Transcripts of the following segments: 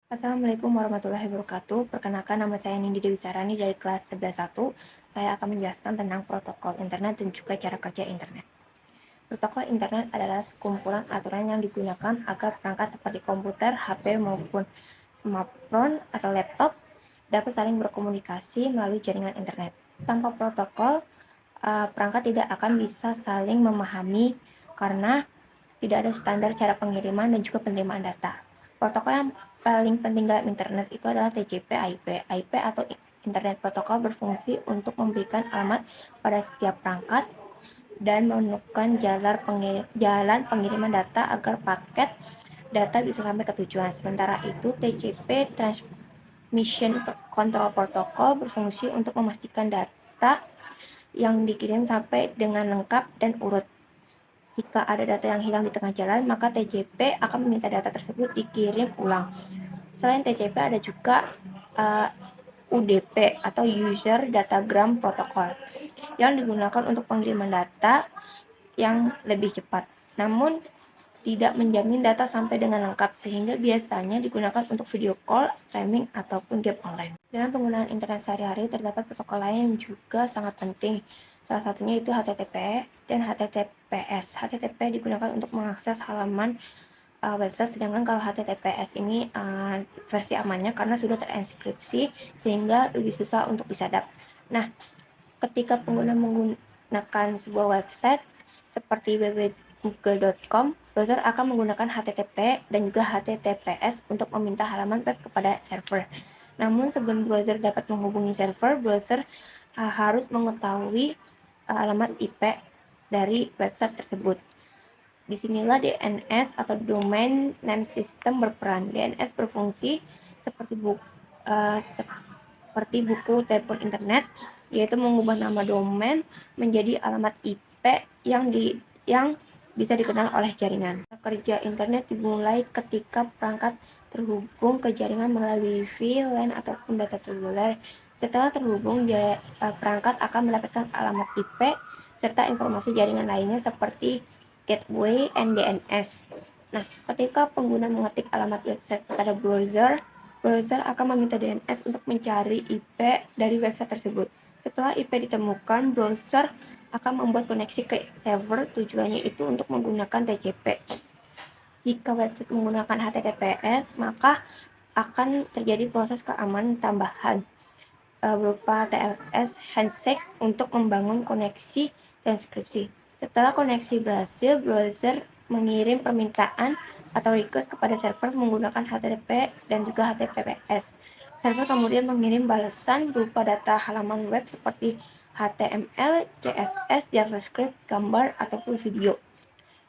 Assalamualaikum warahmatullahi wabarakatuh. Perkenalkan, nama saya Nindi Dewi Sarani dari kelas 11.1. Saya akan menjelaskan tentang protokol internet dan juga cara kerja internet. Protokol internet adalah sekumpulan aturan yang digunakan agar perangkat seperti komputer, HP, maupun smartphone atau laptop dapat saling berkomunikasi melalui jaringan internet. Tanpa protokol, perangkat tidak akan bisa saling memahami karena tidak ada standar cara pengiriman dan juga penerimaan data. Protokol yang paling penting dalam internet itu adalah TCP/IP. IP atau Internet Protokol berfungsi untuk memberikan alamat pada setiap perangkat dan menentukan jalan pengiriman data agar paket data bisa sampai ke tujuan. Sementara itu, TCP Transmission Control Protocol berfungsi untuk memastikan data yang dikirim sampai dengan lengkap dan urut. Jika ada data yang hilang di tengah jalan, maka TCP akan meminta data tersebut dikirim ulang. Selain TCP, ada juga UDP atau User Datagram Protocol yang digunakan untuk pengiriman data yang lebih cepat. Namun, tidak menjamin data sampai dengan lengkap, sehingga biasanya digunakan untuk video call, streaming, ataupun game online. Dalam penggunaan internet sehari-hari, terdapat protokol lain yang juga sangat penting. Salah satunya itu HTTP dan HTTPS. HTTP digunakan untuk mengakses halaman website, sedangkan kalau HTTPS ini versi amannya karena sudah terenkripsi sehingga lebih susah untuk disadap. Nah, ketika pengguna menggunakan sebuah website seperti www.google.com, browser akan menggunakan HTTP dan juga HTTPS untuk meminta halaman web kepada server. Namun sebelum browser dapat menghubungi server, browser harus mengetahui alamat IP dari website tersebut. Disinilah DNS atau Domain Name System berperan. DNS berfungsi seperti buku telepon internet, yaitu mengubah nama domain menjadi alamat IP yang bisa dikenal oleh jaringan. Kerja internet dimulai ketika perangkat terhubung ke jaringan melalui Wi-Fi, LAN, ataupun data seluler. Setelah terhubung, perangkat akan mendapatkan alamat IP serta informasi jaringan lainnya seperti gateway and DNS. Nah, ketika pengguna mengetik alamat website pada browser akan meminta DNS untuk mencari IP dari website tersebut. Setelah IP ditemukan, browser akan membuat koneksi ke server, tujuannya itu untuk menggunakan TCP. Jika website menggunakan HTTPS, maka akan terjadi proses keamanan tambahan berupa TLS handshake untuk membangun koneksi transkripsi. Setelah koneksi berhasil, browser mengirim permintaan atau request kepada server menggunakan HTTP dan juga HTTPS. Server kemudian mengirim balasan berupa data halaman web seperti HTML, CSS, JavaScript, gambar, ataupun video.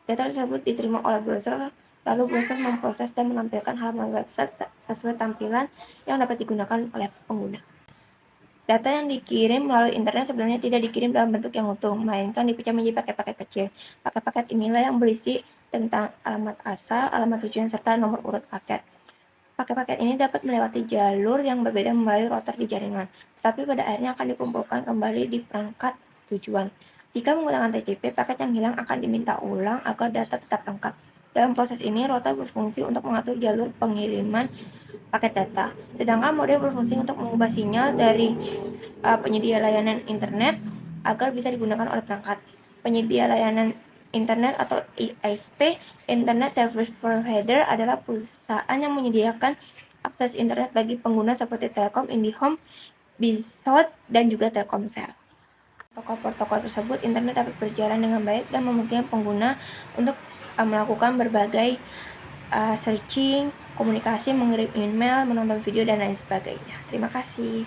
Data tersebut diterima oleh browser, lalu browser memproses dan menampilkan halaman website sesuai tampilan yang dapat digunakan oleh pengguna. Data yang dikirim melalui internet sebenarnya tidak dikirim dalam bentuk yang utuh, melainkan dipecah menjadi paket-paket kecil. Paket-paket inilah yang berisi tentang alamat asal, alamat tujuan, serta nomor urut paket. Paket-paket ini dapat melewati jalur yang berbeda melalui router di jaringan, tetapi pada akhirnya akan dikumpulkan kembali di perangkat tujuan. Jika menggunakan TCP, paket yang hilang akan diminta ulang agar data tetap lengkap. Dalam proses ini, router berfungsi untuk mengatur jalur pengiriman paket data, sedangkan modem berfungsi untuk mengubah sinyal dari penyedia layanan internet agar bisa digunakan oleh perangkat. Penyedia layanan internet atau ISP, Internet Service Provider, adalah perusahaan yang menyediakan akses internet bagi pengguna seperti Telkom, IndiHome, Bizhot, dan juga Telkomsel. Protokol tersebut, internet dapat berjalan dengan baik dan memungkinkan pengguna untuk melakukan berbagai searching, komunikasi, mengirim email, menonton video, dan lain sebagainya. Terima kasih.